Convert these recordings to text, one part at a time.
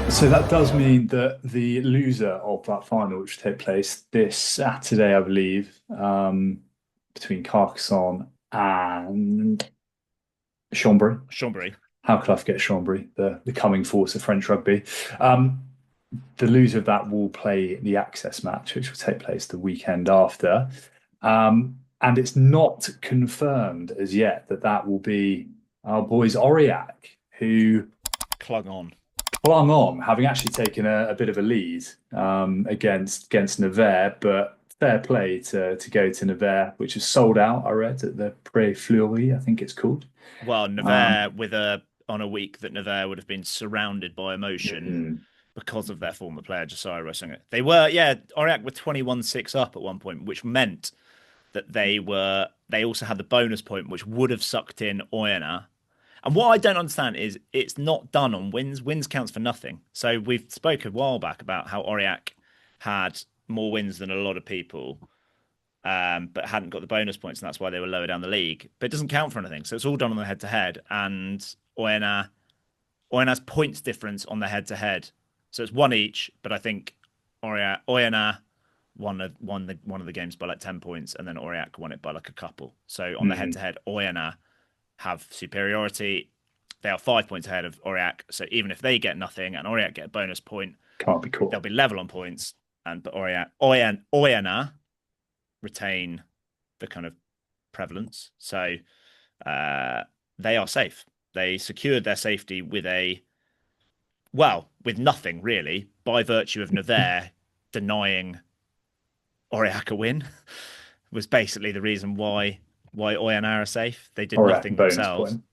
So that does mean that the loser of that final, which will take place this Saturday, I believe, between Carcassonne and Chambéry. Chambéry. How could I forget Chambéry, the coming force of French rugby? Um, the loser of that will play the access match, which will take place the weekend after. And it's not confirmed as yet that that will be our boys Aurillac, who Clung on. clung on, having actually taken a bit of a lead against Nevers, but fair play to go to Nevers, which is sold out. I read at the Pré Fleury, I think it's called. Well, Um, Nevers with a on a week that Nevers would have been surrounded by emotion mm, because of their former player Josiah Rossinger. They were, yeah, Aurillac were 21-6 up at one point, which meant that they also had the bonus point, which would have sucked in Oyonnax. And what I don't understand is it's not done on wins. Wins counts for nothing. So we've spoke a while back about how Aurillac had more wins than a lot of people, but hadn't got the bonus points, and that's why they were lower down the league. But it doesn't count for anything. So it's all done on the head to head. And Oyonnax's points difference on the head to head. So it's one each, but I think Oyonnax won one of the games by like 10 points, and then Aurillac won it by like a couple. So on the head to mm, head, Oyonnax have superiority. They are 5 points ahead of Aurillac. So even if they get nothing and Aurillac get a bonus point, can't be caught. they'll be level on points. And but Oyonnax retain the kind of prevalence. So uh, they are safe. They secured their safety with nothing really, by virtue of Nevers denying Aurillac a win, was basically the reason why Oyonnax are safe. They did All right, nothing bonus themselves. point.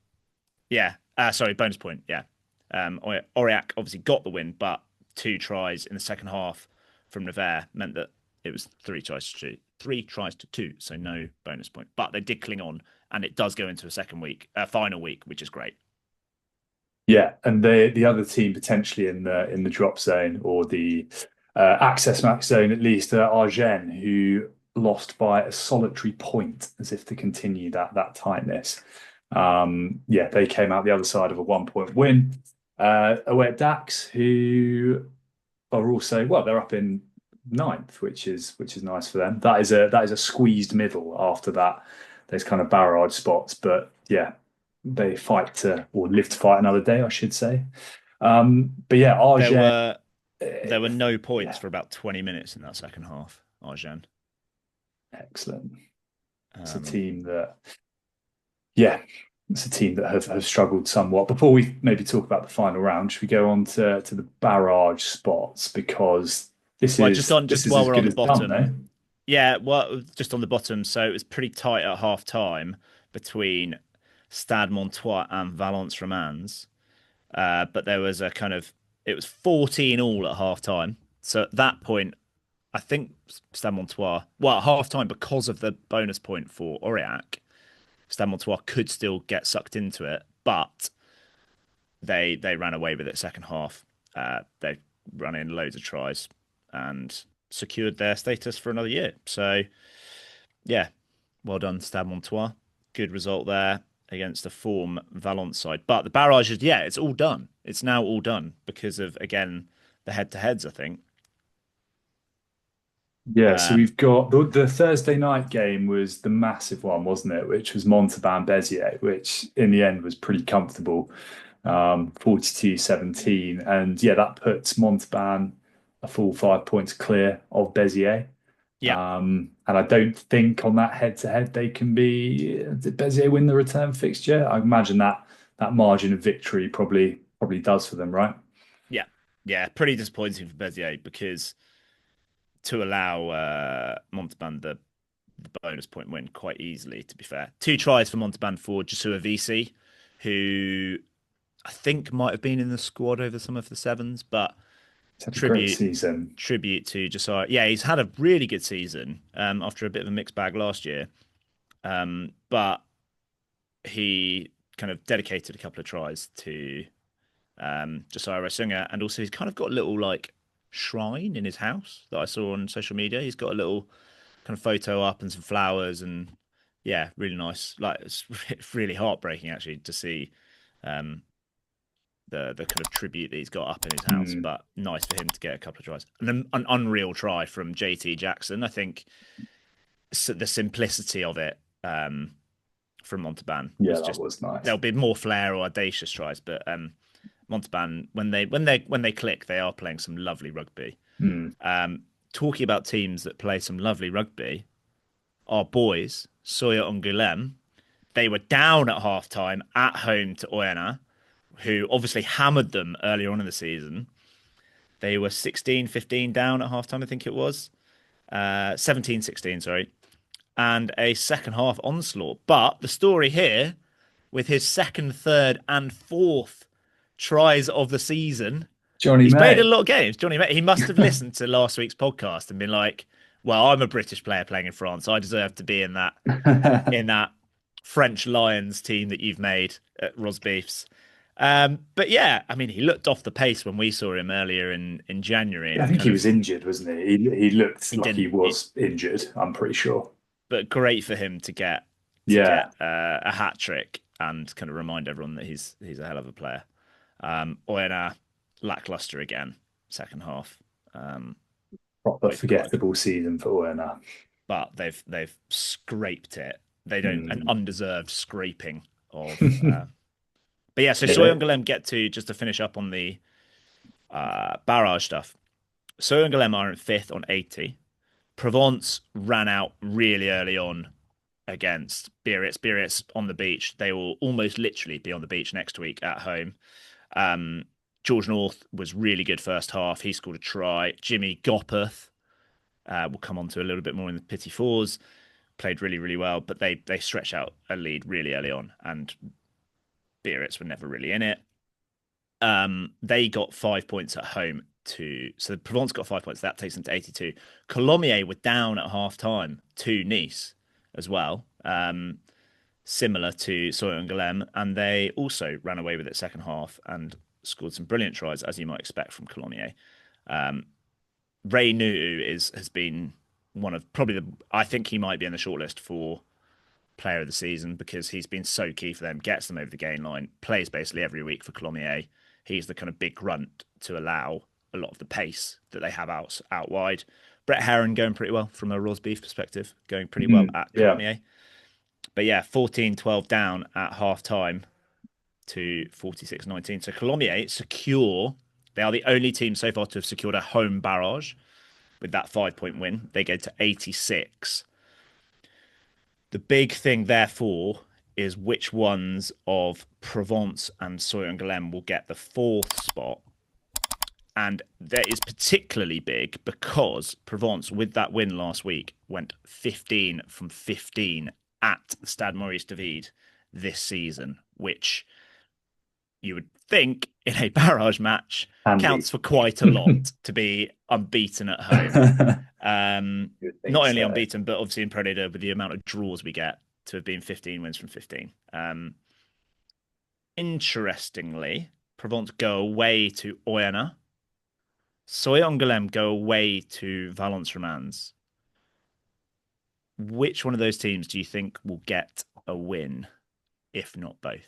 Yeah. Sorry, bonus point. Yeah. Aurillac obviously got the win, but two tries in the second half from Nevers meant that it was three tries to two, so no bonus point. But they did cling on, and it does go into a second week, final week, which is great. Yeah, and the other team potentially in the drop zone or the access max zone at least, Argen, who lost by a solitary point, as if to continue that tightness. Yeah, they came out the other side of a 1 point win. Away at Dax, who are also well, they're up in ninth, which is nice for them. That is a squeezed middle after that. Those kind of barrage spots, but yeah, they fight to or live to fight another day, I should say. But yeah, There Argen, were there were no points yeah, for about 20 minutes in that second half. Arjan. excellent. It's a Um, team that, yeah, it's a team that have struggled somewhat. Before we maybe talk about the final round, should we go on to the barrage spots because this well, is just this is while as we're on good the as done, no? bottom, yeah, well, just on the bottom. So it was pretty tight at half time between Stade Montois and Valence Romans. But there was a kind of it was 14 all at half time. So at that point, I think Stade Montois, well, at half time because of the bonus point for Aurillac, Stade Montois could still get sucked into it, but they ran away with it second half. They ran in loads of tries and secured their status for another year. So yeah, well done, Stade Montois. Good result there against a form Valence side. But the barrage is, yeah, it's all done. It's now all done because of, again, the head to heads, I think. Yeah, so Um, we've got the Thursday night game was the massive one, wasn't it? Which was Montauban Beziers, which in the end was pretty comfortable, 42-17. And yeah, that puts Montauban a full 5 points clear of Beziers. yeah, And I don't think on that head to head they can be. Did Beziers win the return fixture? I imagine that margin of victory probably does for them, right? yeah, yeah. Pretty disappointing for Bezier because to allow Montauban the bonus point win quite easily, to be fair. Two tries for Montauban for Joshua VC, who I think might have been in the squad over some of the sevens, but He's had a great tribute season. tribute to Josiah. Yeah, he's had a really good season after a bit of a mixed bag last year. But he kind of dedicated a couple of tries to Josiah Rossinger, and also he's kind of got a little like shrine in his house that I saw on social media. He's got a little kind of photo up and some flowers, and yeah, really nice. Like it's really heartbreaking actually to see um, the kind of tribute that he's got up in his house. Mm. But nice for him to get a couple of tries. And then an unreal try from JT Jackson. I think the simplicity of it from Montauban Yeah, was that just was nice. there'll be more flair or audacious tries, but Montauban when they click, they are playing some lovely rugby. Mm. Um, Talking about teams that play some lovely rugby, our boys Sawyer Angoulême, they were down at half time at home to Oyonnax, who obviously hammered them earlier on in the season. They were 16-15 down at half time, I think it was. 17-16, sorry. And a second half onslaught. But the story here, with his second, third, and fourth tries of the season, Johnny he's played a May. lot of games. Johnny, he must have listened to last week's podcast and been like, "Well, I'm a British player playing in France. I deserve to be in that French Lions team that you've made at Rosbeefs." But yeah, I mean, he looked off the pace when we saw him earlier in January, I and think kind he was of injured, wasn't he? He looked he like he didn't. was injured, I'm pretty sure. But great for him to get Yeah, a hat trick and kind of remind everyone that he's a hell of a player. Oyonnax lackluster again, second half. Um, proper Both quite, forgettable season for Werner. but they've scraped it. They don't an Mm. undeserved scraping of. But yeah, so Yeah, Soyuncu get to finish up on the barrage stuff. Soyuncu are in fifth on 80. Provence ran out really early on against Biarritz. Biarritz on the beach. They will almost literally be on the beach next week at home. Um, George North was really good first half. He scored a try. Jimmy Gopperth, we'll come on to a little bit more in the Pity Fours, played really, really well, but they stretched out a lead really early on, and Biarritz were never really in it. They got 5 points at home so Provence got 5 points. That takes them to 82. Colomiers were down at half time to Nice as well, similar to Sawyer and Golem, and they also ran away with it second half and scored some brilliant tries, as you might expect from Colomiers. Ray Nu has been one of probably I think he might be in the shortlist for player of the season because he's been so key for them, gets them over the gain line, plays basically every week for Colomiers. He's the kind of big grunt to allow a lot of the pace that they have out wide. Brett Herron going pretty well from a Rosbeef perspective, going pretty well mm, at yeah. Colomiers. But yeah, 14-12 down at half time to 46-19. So Colomiers secure. They are the only team so far to have secured a home barrage with that 5 point win. They go to 86. The big thing, therefore, is which ones of Provence and Sawyer and Golem will get the fourth spot. And that is particularly big because Provence, with that win last week, went 15 from 15 at Stade Maurice David this season, which you would think in a barrage match Andy. counts for quite a lot to be unbeaten at home. You would think Not only so. unbeaten, but obviously in Pro League with the amount of draws we get to have been 15 wins from 15. Interestingly, Provence go away to Oyonnax. Soy-en-Galem go away to Valence Romans. Which one of those teams do you think will get a win, if not both?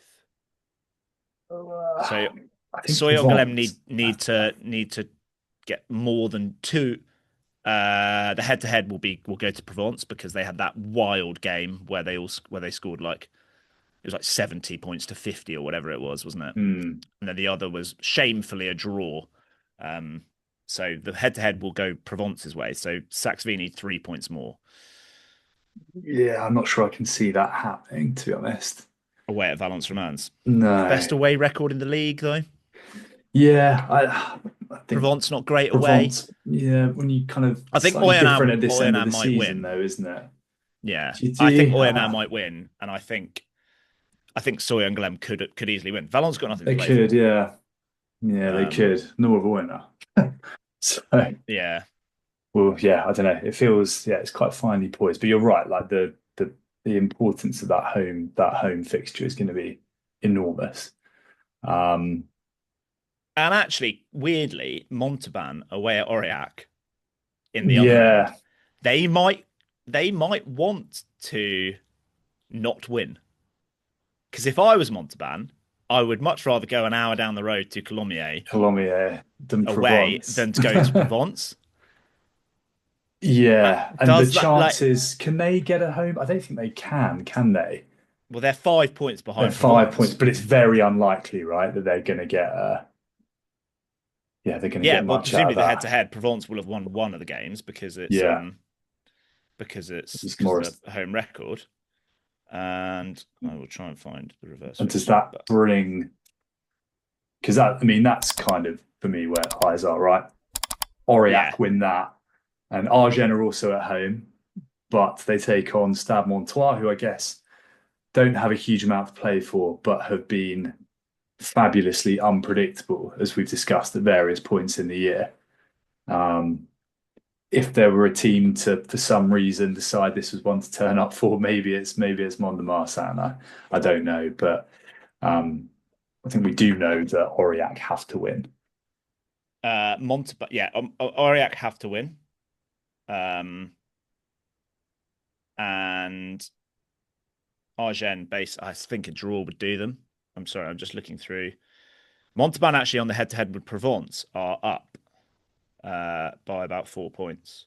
So I think Soy-en-Galem Provence. need to get more than two. The head-to-head will go to Provence because they had that wild game where they scored like it was like 70 points to 50 or whatever it was, wasn't it? Mm, And then the other was shamefully a draw. Um, so the head-to-head will go Provence's way. So Saxby need 3 points more yeah, I'm not sure I can see that happening, to be honest. away at Valence Romans. No. Best away record in the league, though. Yeah, I think Provence not great away. Provence, yeah, when you kind of I think slightly different at this end of Oyonnax the might season, win. though, isn't it? Yeah, I think GT, Oyonnax might win, and I think Soy and Glem could easily win. Valence got nothing to they play could, for. yeah. Yeah, they Um, could. Nor of a winner. So, yeah, well, yeah, I don't know. It feels, yeah, it's quite finely poised. But you're right, like the importance of that home fixture is going to be enormous. Um, and actually, weirdly, Montauban away at Aurillac in the other yeah, end, they might they might want to not win because if I was Montauban, I would much rather go an hour down the road to Colomiers Colomiers than away Provence. than to go to Provence. Yeah, and the Does that like chances, can they get a home? I don't think they can they? well, they're 5 points They're behind 5 points, Provence. but it's very unlikely, right, that they're going to get yeah, they're going to Yeah, get well, much out presumably of the head to that. head, Provence will have won one of the games Yeah, because it's because more, of the home record. And I will try and find the reverse and does fixture. that But bring, because that, I mean, that's kind of for me where eyes are, right? yeah, Aurillac win that, and Agen are also at home, but they take on Stade Montois, who I guess don't have a huge amount to play for, but have been fabulously unpredictable, as we've discussed at various points in the year. Um, if there were a team to, for some reason, decide this was one to turn up for, maybe it's Mont de Marsan. I don't know, but I think we do know that Aurillac have to win. Yeah, Aurillac have to win. Um, and Agen base, I think a draw would do them. I'm sorry, I'm just looking through. Montauban actually on the head to head with Provence are up by about 4 points,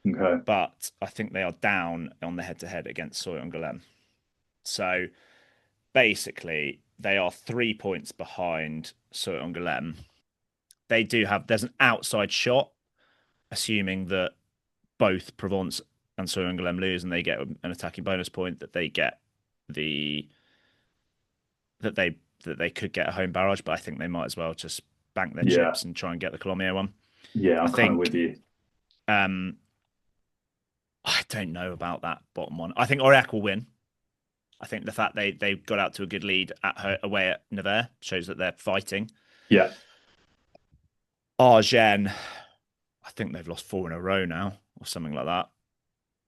Okay. but I think they are down on the head to head against Soy-en-Galem. So basically, they are 3 points behind Soy-en-Galem. There's an outside shot, assuming that both Provence and Soy-en-Galem lose and they get an attacking bonus point, the that they could get a home barrage, but I think they might as well just bank their Yeah. chips and try and get the Colomiers one. Yeah, I I'm kind of think with you. um I don't know about that bottom one. I think Aurillac will win. I think the fact they got out to a good lead away at Nevers shows that they're fighting. Yeah, Argen, I think they've lost four in a row now or something like that.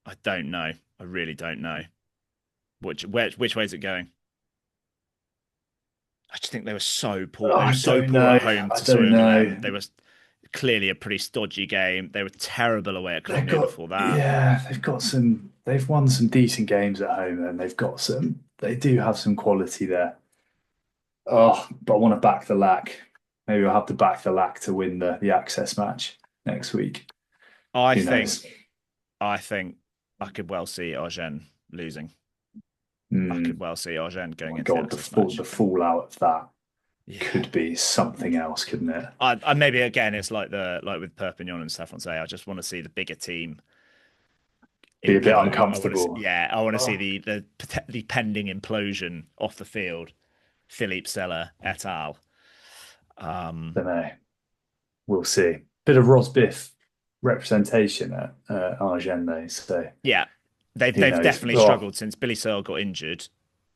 I don't know. I really don't know. Which way is it going? I just think they were so poor. They were I so don't poor know. at home I to don't know. Soy-en-Galem. They were clearly a pretty stodgy game. They were terrible away at They've Colomiers got, before that. yeah, they've got some, they've won some decent games at home and they've got some, they do have some quality there. Oh, but I want to back the lack. Maybe I'll have to back the lack to win the access match next week. I Who knows? think I think I could well see Argen losing. I could Mm, well see Argen oh going my into the God, access the match. fallout of that Yeah. could be something else, couldn't it? I maybe again it's like with Perpignan and Stefan say, I just want to see the bigger team Be a bit implode. uncomfortable. I want to see Oh, the pending implosion off the field. Philippe Sella et al. Um, don't know. We'll see. Bit of Rosbiff representation at Argen though, so yeah, they've who they've knows? definitely Oh, struggled since Billy Searle got injured.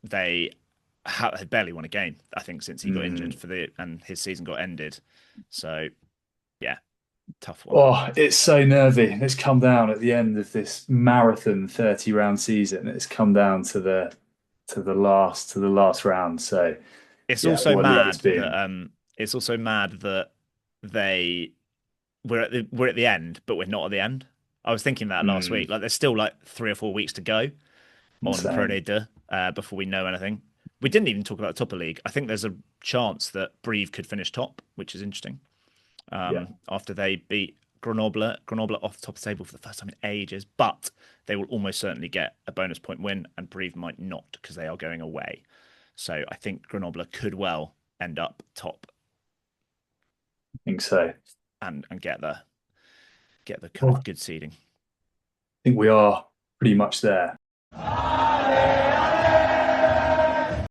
They have barely won a game, I think, since he got injured mm. and his season got ended. So yeah, tough one. Oh, it's so nervy. It's come down at the end of this marathon 30 round season. It's come down to the last round. So It's yeah, also what the odds mad that being? they we're at the end, but we're not at the end. I was thinking that last week. Mm, Like there's still like 3 or 4 weeks to go on Pro insane. D2 before we know anything. We didn't even talk about the top of the league. I think there's a chance that Brive could finish top, which is interesting. Yeah, After they beat Grenoble off the top of the table for the first time in ages, but they will almost certainly get a bonus point win, and Brive might not because they are going away. So I think Grenoble could well end up top I think so. I and get the kind Well, of good seeding. think we are pretty much there.